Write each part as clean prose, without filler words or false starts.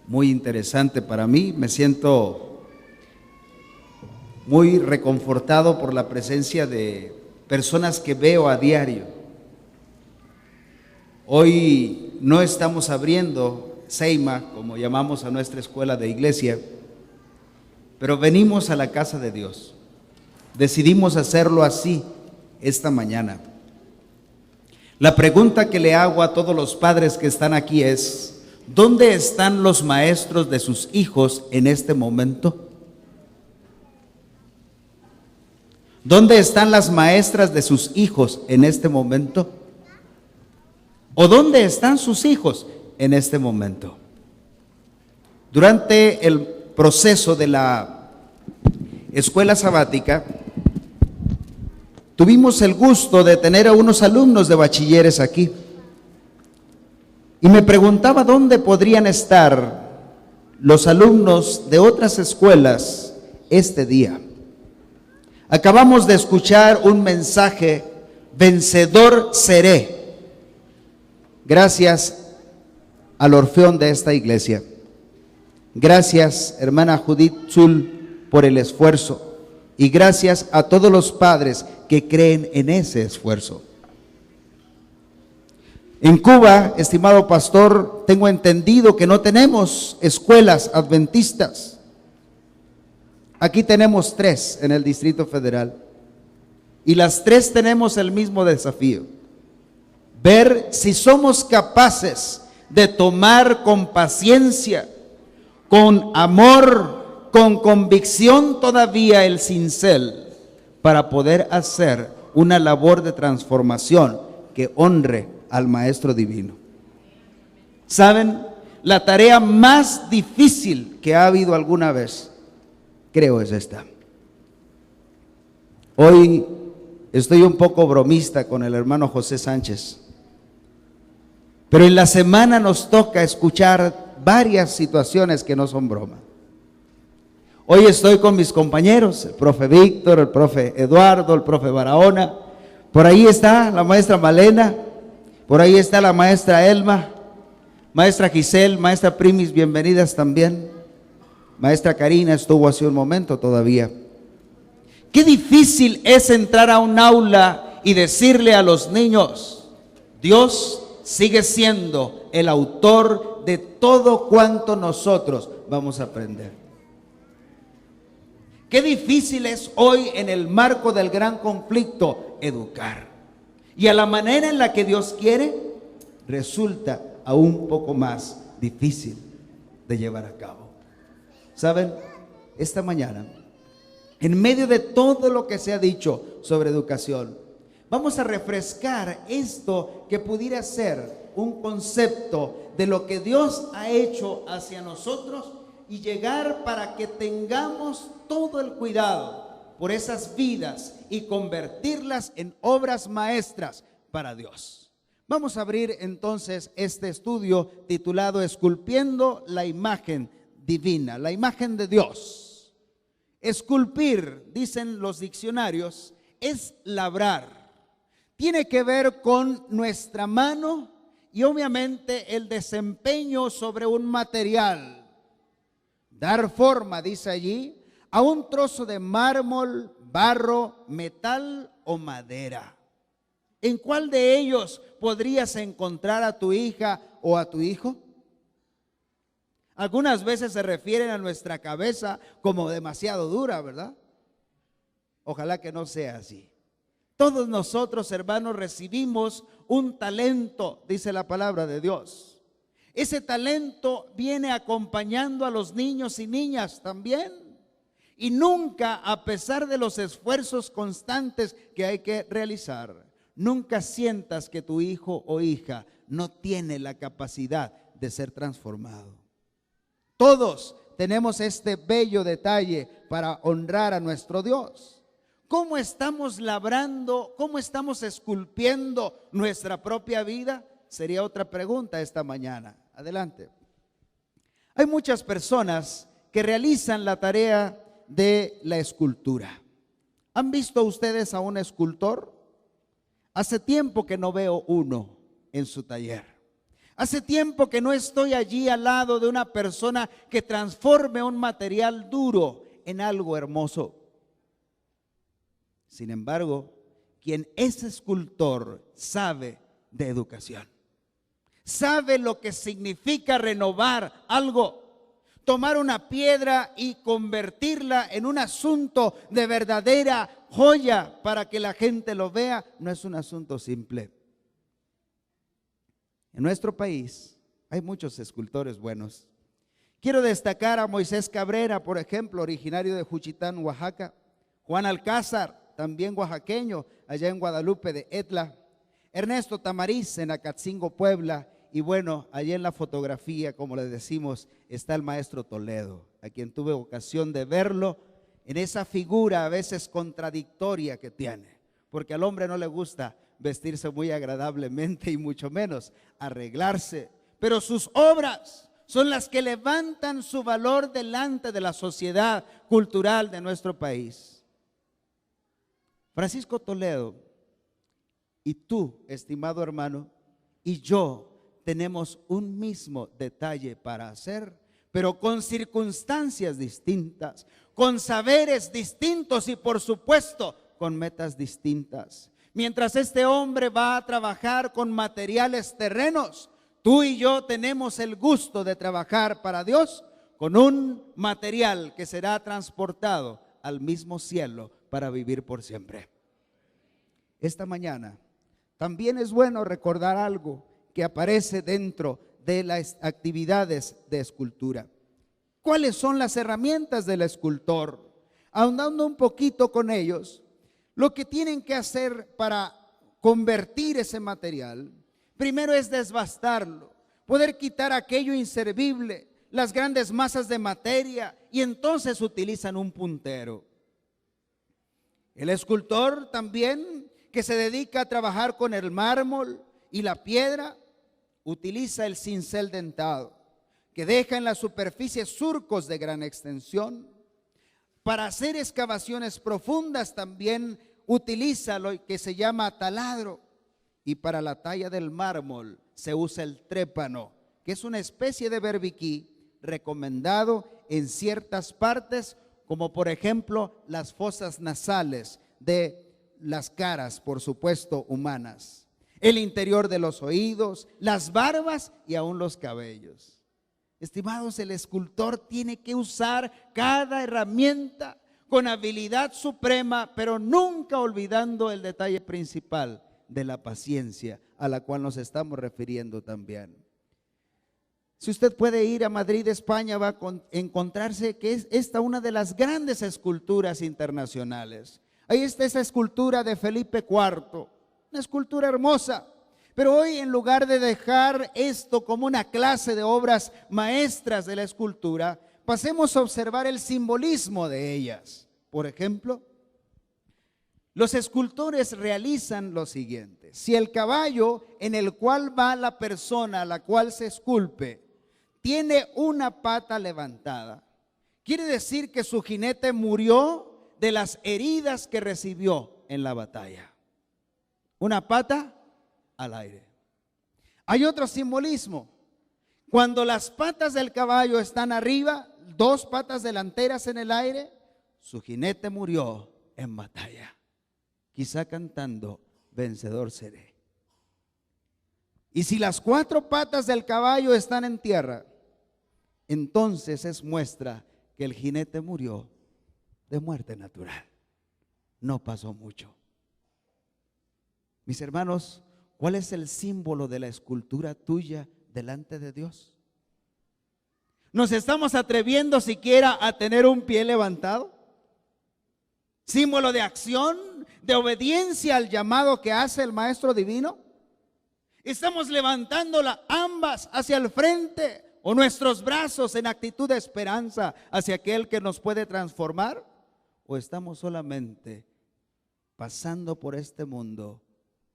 muy interesante para mí. Me siento muy reconfortado por la presencia de personas que veo a diario. Hoy no estamos abriendo Seima, como llamamos a nuestra escuela de iglesia, pero venimos a la casa de Dios. Decidimos hacerlo así esta mañana. La pregunta que le hago a todos los padres que están aquí es: ¿dónde están los maestros de sus hijos en este momento? ¿Dónde están las maestras de sus hijos en este momento? ¿O dónde están sus hijos en este momento? Durante el proceso de la escuela sabática, tuvimos el gusto de tener a unos alumnos de bachilleres aquí. Y me preguntaba dónde podrían estar los alumnos de otras escuelas este día. Acabamos de escuchar un mensaje: vencedor seré. Gracias al Orfeón de esta iglesia. Gracias, hermana Judith Zul, por el esfuerzo. Y gracias a todos los padres que creen en ese esfuerzo. En Cuba, estimado pastor, tengo entendido que no tenemos escuelas adventistas. Aquí tenemos 3 en el Distrito Federal. Y las 3 tenemos el mismo desafío: ver si somos capaces de tomar con paciencia, con amor, con convicción todavía el cincel, para poder hacer una labor de transformación que honre al Maestro Divino. ¿Saben? La tarea más difícil que ha habido alguna vez, creo, es esta. Hoy estoy un poco bromista con el hermano José Sánchez, pero en la semana nos toca escuchar varias situaciones que no son broma. Hoy estoy con mis compañeros, el profe Víctor, el profe Eduardo, el profe Barahona. Por ahí está la maestra Malena, por ahí está la maestra Elma, maestra Giselle, maestra Primis, bienvenidas también. Maestra Karina estuvo hace un momento todavía. Qué difícil es entrar a un aula y decirle a los niños: Dios sigue siendo el autor de todo cuanto nosotros vamos a aprender. Qué difícil es hoy, en el marco del gran conflicto, educar. Y a la manera en la que Dios quiere, resulta aún poco más difícil de llevar a cabo. ¿Saben? Esta mañana, en medio de todo lo que se ha dicho sobre educación, vamos a refrescar esto que pudiera ser un concepto de lo que Dios ha hecho hacia nosotros y llegar para que tengamos todo el cuidado por esas vidas y convertirlas en obras maestras para Dios. Vamos a abrir entonces este estudio titulado Esculpiendo la imagen divina, la imagen de Dios. Esculpir, dicen los diccionarios, es labrar. Tiene que ver con nuestra mano y obviamente el desempeño sobre un material. Dar forma, dice allí, a un trozo de mármol, barro, metal o madera. ¿En cuál de ellos podrías encontrar a tu hija o a tu hijo? Algunas veces se refieren a nuestra cabeza como demasiado dura, ¿verdad? Ojalá que no sea así. Todos nosotros, hermanos, recibimos un talento, dice la palabra de Dios. Ese talento viene acompañando a los niños y niñas también. Y nunca, a pesar de los esfuerzos constantes que hay que realizar, nunca sientas que tu hijo o hija no tiene la capacidad de ser transformado. Todos tenemos este bello detalle para honrar a nuestro Dios. ¿Cómo estamos labrando, cómo estamos esculpiendo nuestra propia vida? Sería otra pregunta esta mañana. Adelante. Hay muchas personas que realizan la tarea de la escultura. ¿Han visto ustedes a un escultor? Hace tiempo que no veo uno en su taller. Hace tiempo que no estoy allí al lado de una persona que transforme un material duro en algo hermoso. Sin embargo, quien es escultor sabe de educación. Sabe lo que significa renovar algo, tomar una piedra y convertirla en un asunto de verdadera joya para que la gente lo vea. No es un asunto simple. En nuestro país hay muchos escultores buenos. Quiero destacar a Moisés Cabrera, por ejemplo, originario de Juchitán, Oaxaca. Juan Alcázar, también oaxaqueño, allá en Guadalupe de Etla. Ernesto Tamariz, en Acatzingo, Puebla. Y bueno, allá en la fotografía, como le decimos, está el maestro Toledo, a quien tuve ocasión de verlo en esa figura a veces contradictoria que tiene. Porque al hombre no le gusta vestirse muy agradablemente y mucho menos arreglarse. Pero sus obras son las que levantan su valor delante de la sociedad cultural de nuestro país. Francisco Toledo y tú, estimado hermano, y yo tenemos un mismo detalle para hacer, pero con circunstancias distintas, con saberes distintos y por supuesto con metas distintas. Mientras este hombre va a trabajar con materiales terrenos, tú y yo tenemos el gusto de trabajar para Dios con un material que será transportado al mismo cielo para vivir por siempre. Esta mañana también es bueno recordar algo que aparece dentro de las actividades de escultura. ¿Cuáles son las herramientas del escultor? Ahondando un poquito con ellos, lo que tienen que hacer para convertir ese material, primero es desbastarlo, poder quitar aquello inservible, las grandes masas de materia, y entonces utilizan un puntero. El escultor también, que se dedica a trabajar con el mármol y la piedra, utiliza el cincel dentado, que deja en la superficie surcos de gran extensión. Para hacer excavaciones profundas también utiliza lo que se llama taladro, y para la talla del mármol se usa el trépano, que es una especie de berbiquí recomendado en ciertas partes, como por ejemplo las fosas nasales de las caras, por supuesto, humanas, el interior de los oídos, las barbas y aún los cabellos. Estimados, el escultor tiene que usar cada herramienta con habilidad suprema, pero nunca olvidando el detalle principal de la paciencia, a la cual nos estamos refiriendo también. Si usted puede ir a Madrid, España, va a encontrarse que es esta una de las grandes esculturas internacionales. Ahí está esa escultura de Felipe IV, una escultura hermosa. Pero hoy, en lugar de dejar esto como una clase de obras maestras de la escultura, pasemos a observar el simbolismo de ellas. Por ejemplo, los escultores realizan lo siguiente: si el caballo en el cual va la persona a la cual se esculpe tiene una pata levantada, quiere decir que su jinete murió de las heridas que recibió en la batalla. Una pata al aire. Hay otro simbolismo. Cuando las patas del caballo están arriba, dos patas delanteras en el aire, su jinete murió en batalla, quizá cantando vencedor seré. Y si las cuatro patas del caballo están en tierra, entonces es muestra que el jinete murió de muerte natural. No pasó mucho. Mis hermanos, ¿cuál es el símbolo de la escultura tuya delante de Dios? ¿Nos estamos atreviendo siquiera a tener un pie levantado? ¿Símbolo de acción, de obediencia al llamado que hace el Maestro Divino? ¿Estamos levantándola ambas hacia el frente o nuestros brazos en actitud de esperanza hacia aquel que nos puede transformar? ¿O estamos solamente pasando por este mundo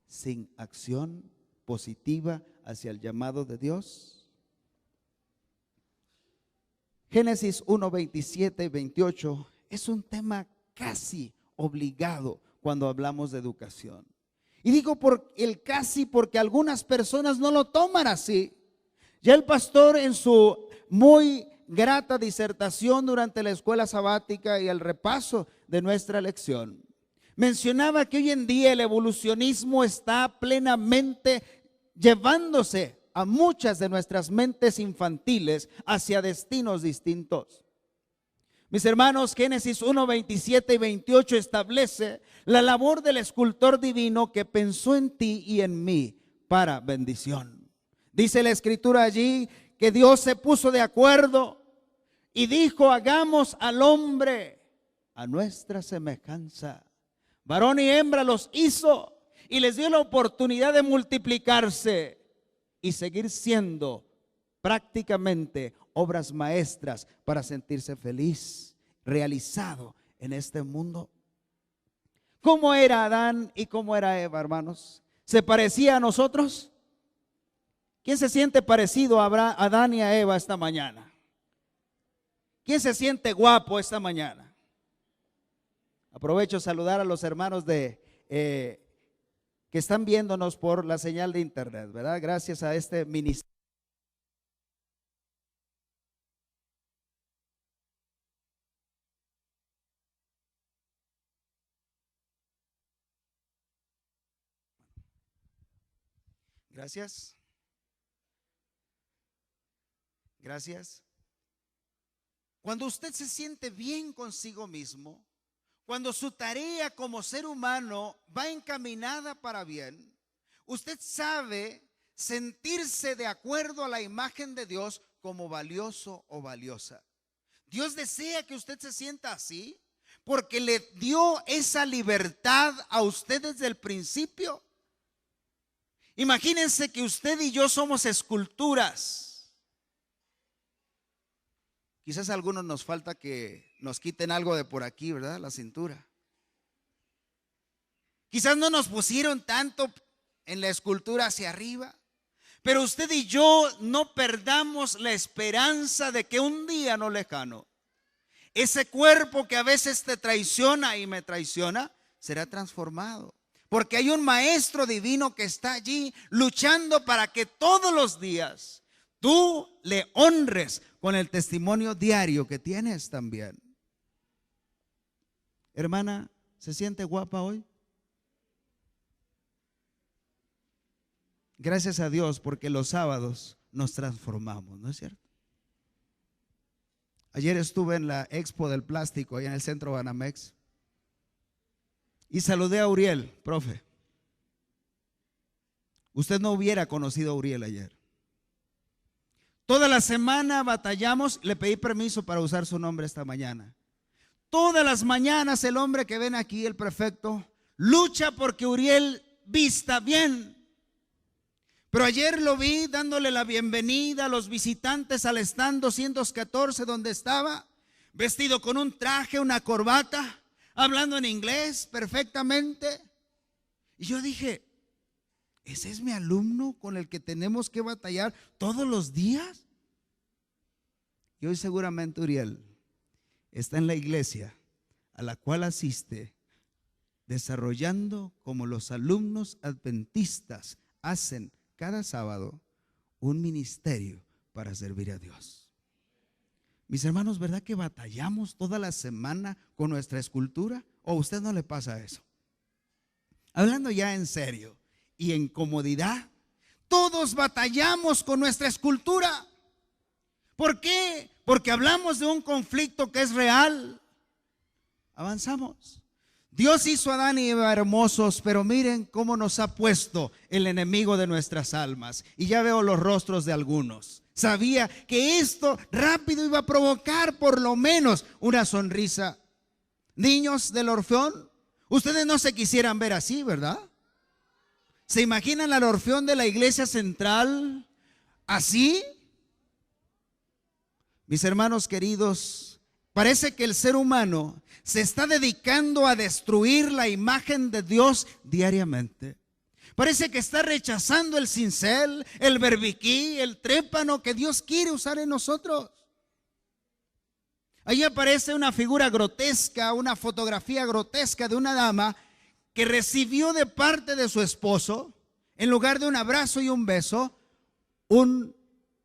sin acción positiva hacia el llamado de Dios? Génesis 1, 27 y 28 es un tema casi obligado cuando hablamos de educación. Y digo por el casi porque algunas personas no lo toman así. Ya el pastor en su muy grata disertación durante la escuela sabática y el repaso de nuestra lección mencionaba que hoy en día el evolucionismo está plenamente llevándose a muchas de nuestras mentes infantiles hacia destinos distintos. Mis hermanos, Génesis 1, 27 y 28 establece la labor del escultor divino que pensó en ti y en mí para bendición. Dice la escritura allí que Dios se puso de acuerdo y dijo: hagamos al hombre a nuestra semejanza. Varón y hembra los hizo y les dio la oportunidad de multiplicarse y seguir siendo prácticamente obras maestras para sentirse feliz, realizado en este mundo. ¿Cómo era Adán y cómo era Eva, hermanos? ¿Se parecía a nosotros? ¿Quién se siente parecido a Adán y a Eva esta mañana? ¿Quién se siente guapo esta mañana? Aprovecho a saludar a los hermanos que están viéndonos por la señal de internet, ¿verdad? Gracias a este ministerio. Gracias. Gracias. Cuando usted se siente bien consigo mismo, cuando su tarea como ser humano va encaminada para bien, usted sabe sentirse de acuerdo a la imagen de Dios como valioso o valiosa. Dios desea que usted se sienta así porque le dio esa libertad a usted desde el principio. Imagínense que usted y yo somos esculturas. Quizás a algunos nos falta que nos quiten algo de por aquí, ¿verdad? La cintura. Quizás no nos pusieron tanto en la escultura hacia arriba, pero usted y yo no perdamos la esperanza de que un día no lejano, ese cuerpo que a veces te traiciona y me traiciona, será transformado. Porque hay un maestro divino que está allí luchando para que todos los días tú le honres con el testimonio diario que tienes también. Hermana, ¿se siente guapa hoy? Gracias a Dios, porque los sábados nos transformamos, ¿no es cierto? Ayer estuve en la Expo del Plástico, allá en el centro Banamex, y saludé a Uriel, profe. Usted no hubiera conocido a Uriel ayer. Toda la semana batallamos, le pedí permiso para usar su nombre esta mañana. Todas las mañanas el hombre que ven aquí, el prefecto, lucha porque Uriel vista bien. Pero ayer lo vi dándole la bienvenida a los visitantes al stand 214 donde estaba, vestido con un traje, una corbata, hablando en inglés perfectamente. Y yo dije, ¿ese es mi alumno con el que tenemos que batallar todos los días? Y hoy seguramente Uriel está en la iglesia a la cual asiste, desarrollando como los alumnos adventistas hacen cada sábado un ministerio para servir a Dios. Mis hermanos, ¿verdad que batallamos toda la semana con nuestra escultura? ¿O a usted no le pasa eso? Hablando ya en serio y en comodidad, todos batallamos con nuestra escultura. ¿Por qué? Porque hablamos de un conflicto que es real. Avanzamos. Dios hizo a Adán y Eva hermosos, pero miren cómo nos ha puesto el enemigo de nuestras almas. Y ya veo los rostros de algunos. Sabía que esto rápido iba a provocar por lo menos una sonrisa. Niños del Orfeón, ustedes no se quisieran ver así, ¿verdad? ¿Se imaginan al Orfeón de la iglesia central así? Mis hermanos queridos, parece que el ser humano se está dedicando a destruir la imagen de Dios diariamente. Parece que está rechazando el cincel, el berbiquí, el trépano que Dios quiere usar en nosotros. Ahí aparece una figura grotesca, una fotografía grotesca de una dama que recibió de parte de su esposo, en lugar de un abrazo y un beso, un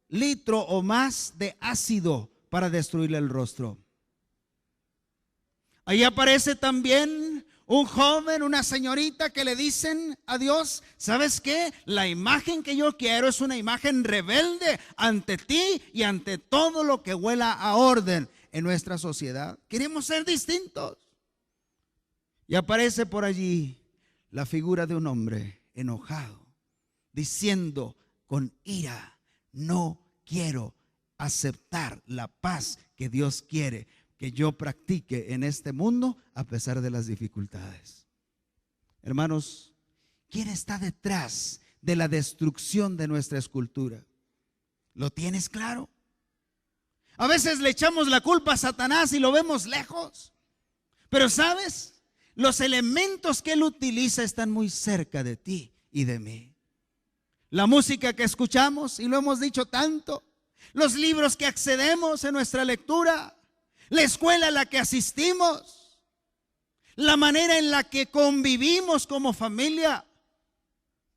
litro o más de ácido para destruirle el rostro. Ahí aparece también un joven, una señorita que le dicen a Dios: ¿sabes qué? La imagen que yo quiero es una imagen rebelde ante ti y ante todo lo que huela a orden en nuestra sociedad. Queremos ser distintos. Y aparece por allí la figura de un hombre enojado, diciendo con ira: no quiero aceptar la paz que Dios quiere que yo practique en este mundo a pesar de las dificultades. Hermanos, ¿quién está detrás de la destrucción de nuestra escultura? ¿Lo tienes claro? A veces le echamos la culpa a Satanás y lo vemos lejos, pero ¿sabes? Los elementos que él utiliza están muy cerca de ti y de mí. La música que escuchamos, y lo hemos dicho tanto, los libros que accedemos en nuestra lectura, la escuela a la que asistimos, la manera en la que convivimos como familia,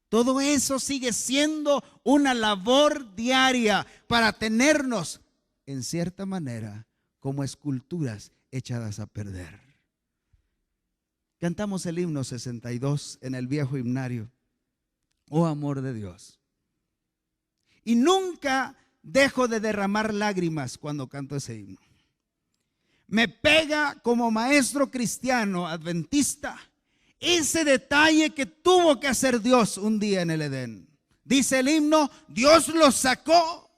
todo eso sigue siendo una labor diaria para tenernos, en cierta manera, como esculturas echadas a perder. Cantamos el himno 62 en el viejo himnario: oh amor de Dios. Y nunca dejo de derramar lágrimas cuando canto ese himno. Me pega como maestro cristiano adventista ese detalle que tuvo que hacer Dios un día en el Edén. Dice el himno: Dios los sacó.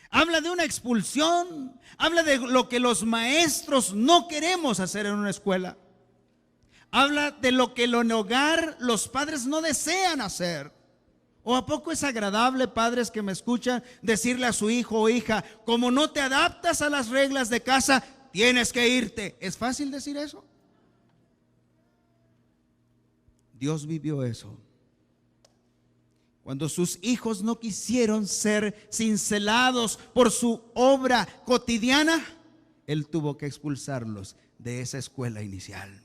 Habla de una expulsión, habla de lo que los maestros no queremos hacer en una escuela. Habla de lo que en el hogar los padres no desean hacer. ¿O a poco es agradable, padres que me escuchan, decirle a su hijo o hija: como no te adaptas a las reglas de casa, tienes que irte? ¿Es fácil decir eso? Dios vivió eso. Cuando sus hijos no quisieron ser cincelados por su obra cotidiana, Él tuvo que expulsarlos de esa escuela inicial.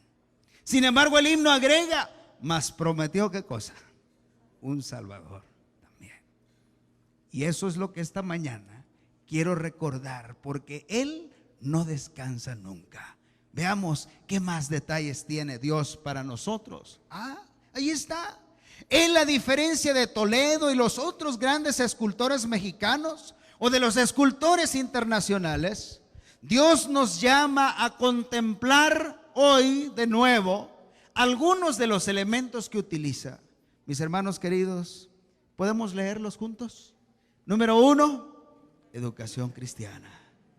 Sin embargo, el himno agrega: mas prometió, ¿qué cosa? Un Salvador también. Y eso es lo que esta mañana quiero recordar, porque Él no descansa nunca. Veamos qué más detalles tiene Dios para nosotros. Ahí está. Él, a diferencia de Toledo y los otros grandes escultores mexicanos o de los escultores internacionales, Dios nos llama a contemplar hoy de nuevo algunos de los elementos que utiliza. Mis hermanos queridos, ¿podemos leerlos juntos? Número 1, educación cristiana.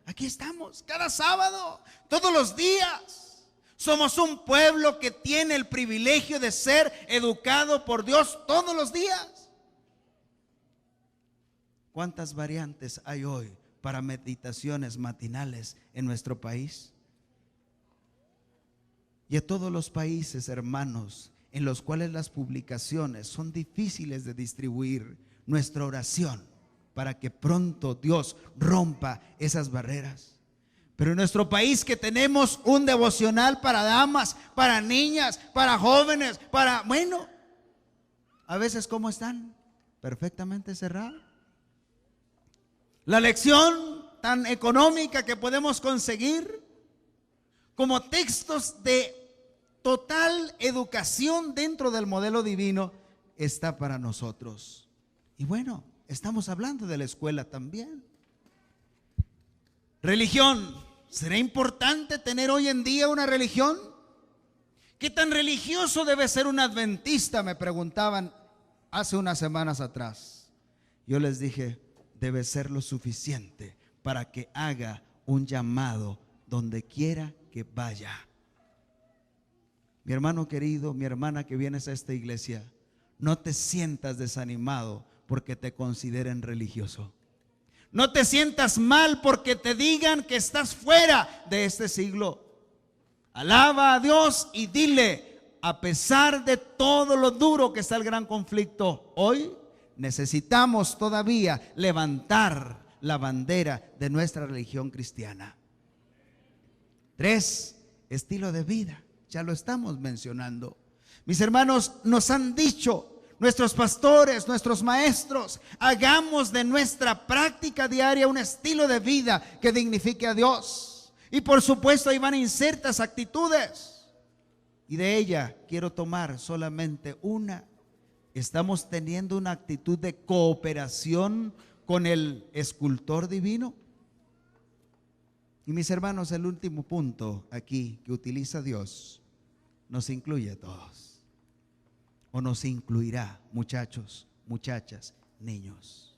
Aquí estamos, cada sábado, todos los días. Somos un pueblo que tiene el privilegio de ser educado por Dios todos los días. ¿Cuántas variantes hay hoy para meditaciones matinales en nuestro país? Y a todos los países, hermanos, en los cuales las publicaciones son difíciles de distribuir, nuestra oración para que pronto Dios rompa esas barreras. Pero en nuestro país, que tenemos un devocional para damas, para niñas, para jóvenes, a veces, ¿cómo están? Perfectamente cerrados. La lección tan económica que podemos conseguir como textos de total educación dentro del modelo divino está para nosotros. Y bueno, estamos hablando de la escuela también. Religión. ¿Será importante tener hoy en día una religión? ¿Qué tan religioso debe ser un adventista? Me preguntaban hace unas semanas atrás. Yo les dije: debe ser lo suficiente para que haga un llamado donde quiera que vaya. Mi hermano querido, mi hermana que vienes a esta iglesia, no te sientas desanimado porque te consideren religioso. No te sientas mal porque te digan que estás fuera de este siglo. Alaba a Dios y dile: a pesar de todo lo duro que está el gran conflicto, hoy necesitamos todavía levantar la bandera de nuestra religión cristiana. 3, estilo de vida. Ya lo estamos mencionando. Mis hermanos, nos han dicho, nuestros pastores, nuestros maestros, hagamos de nuestra práctica diaria un estilo de vida que dignifique a Dios. Y por supuesto ahí van insertas actitudes. Y de ella quiero tomar solamente una. ¿Estamos teniendo una actitud de cooperación con el escultor divino? Y mis hermanos, el último punto aquí que utiliza Dios nos incluye a todos. O nos incluirá, muchachos, muchachas, niños.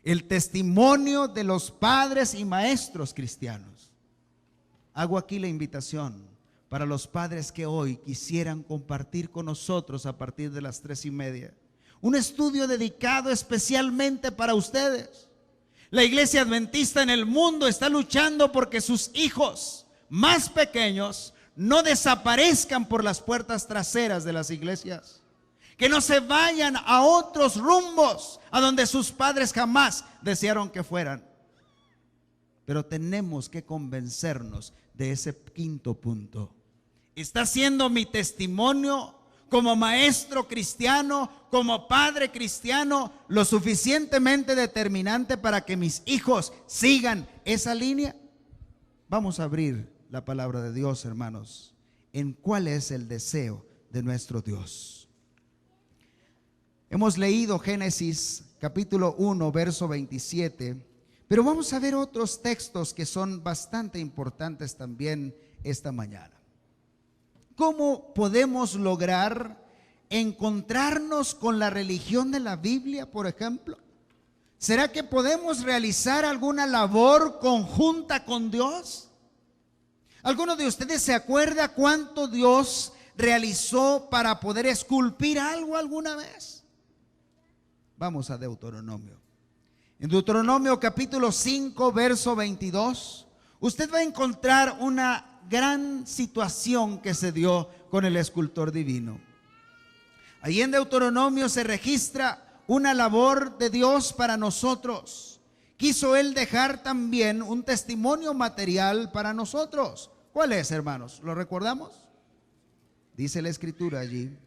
El testimonio de los padres y maestros cristianos. Hago aquí la invitación para los padres que hoy quisieran compartir con nosotros a partir de las 3:30. Un estudio dedicado especialmente para ustedes. La iglesia adventista en el mundo está luchando porque sus hijos más pequeños no desaparezcan por las puertas traseras de las iglesias. Que no se vayan a otros rumbos a donde sus padres jamás desearon que fueran. Pero tenemos que convencernos de ese quinto punto. ¿Está siendo mi testimonio como maestro cristiano, como padre cristiano, lo suficientemente determinante para que mis hijos sigan esa línea? Vamos a abrir la palabra de Dios, hermanos, en cuál es el deseo de nuestro Dios. Hemos leído Génesis capítulo 1, verso 27, pero vamos a ver otros textos que son bastante importantes también esta mañana. ¿Cómo podemos lograr encontrarnos con la religión de la Biblia, por ejemplo? ¿Será que podemos realizar alguna labor conjunta con Dios? ¿Alguno de ustedes se acuerda cuánto Dios realizó para poder esculpir algo alguna vez? Vamos a Deuteronomio. En Deuteronomio capítulo 5, verso 22, usted va a encontrar una gran situación que se dio con el escultor divino. Ahí en Deuteronomio se registra una labor de Dios para nosotros. Quiso Él dejar también un testimonio material para nosotros. ¿Cuál es, hermanos? ¿Lo recordamos? Dice la escritura allí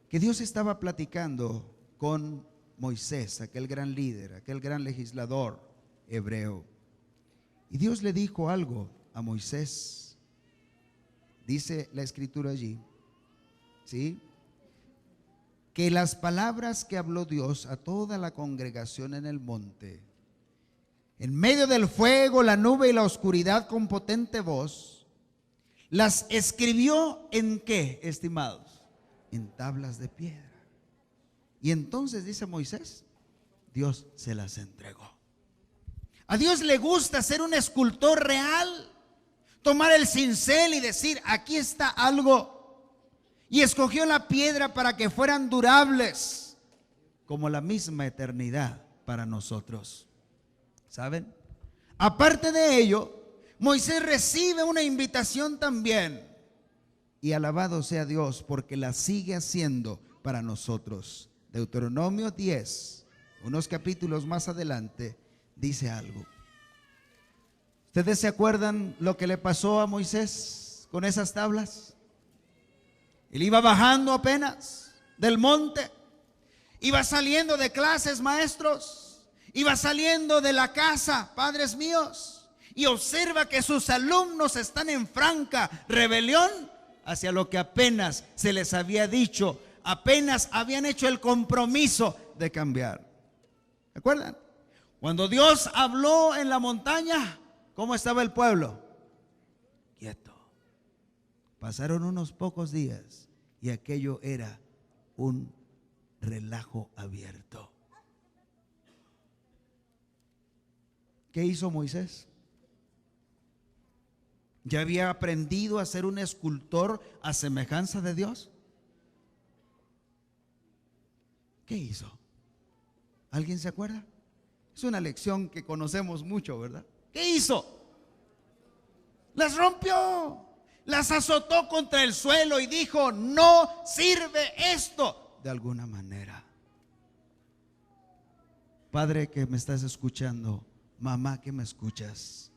que Dios estaba platicando con Moisés, aquel gran líder, aquel gran legislador hebreo. Y Dios le dijo algo a Moisés. Dice la escritura allí, ¿sí?, que las palabras que habló Dios a toda la congregación en el monte, en medio del fuego, la nube y la oscuridad, con potente voz, las escribió ¿en qué, estimados? En tablas de piedra. Y entonces dice Moisés, Dios se las entregó. A Dios le gusta ser un escultor real, tomar el cincel y decir, aquí está algo. Y escogió la piedra para que fueran durables, como la misma eternidad para nosotros. ¿Saben? Aparte de ello, Moisés recibe una invitación también. Y alabado sea Dios porque la sigue haciendo para nosotros. Deuteronomio 10, unos capítulos más adelante, dice algo. ¿Ustedes se acuerdan lo que le pasó a Moisés con esas tablas? Él iba bajando apenas del monte, iba saliendo de clases, maestros, iba saliendo de la casa, padres míos, y observa que sus alumnos están en franca rebelión hacia lo que apenas se les había dicho, apenas habían hecho el compromiso de cambiar. ¿Se acuerdan? Cuando Dios habló en la montaña, ¿cómo estaba el pueblo? Quieto. Pasaron unos pocos días y aquello era un relajo abierto. ¿Qué hizo Moisés? ¿Ya había aprendido a ser un escultor a semejanza de Dios? ¿Qué hizo? ¿Alguien se acuerda? Es una lección que conocemos mucho, ¿verdad? ¿Qué hizo? Las rompió, las azotó contra el suelo y dijo, no sirve esto de alguna manera. Padre que me estás escuchando, mamá que me escuchas,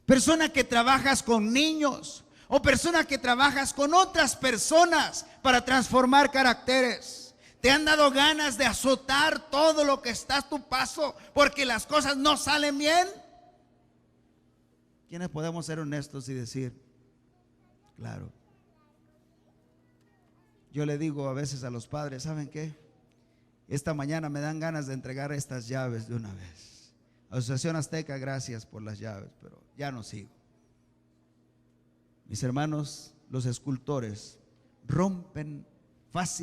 persona que trabajas con niños, O persona que trabajas con otras personas para transformar caracteres. Te han dado ganas de azotar todo lo que está a tu paso porque las cosas no salen bien. ¿Quiénes podemos ser honestos y decir, claro? Yo le digo a veces a los padres, ¿saben qué? Esta mañana me dan ganas de entregar estas llaves de una vez. Asociación Azteca, gracias por las llaves, pero ya no sigo. Mis hermanos, los escultores rompen fácil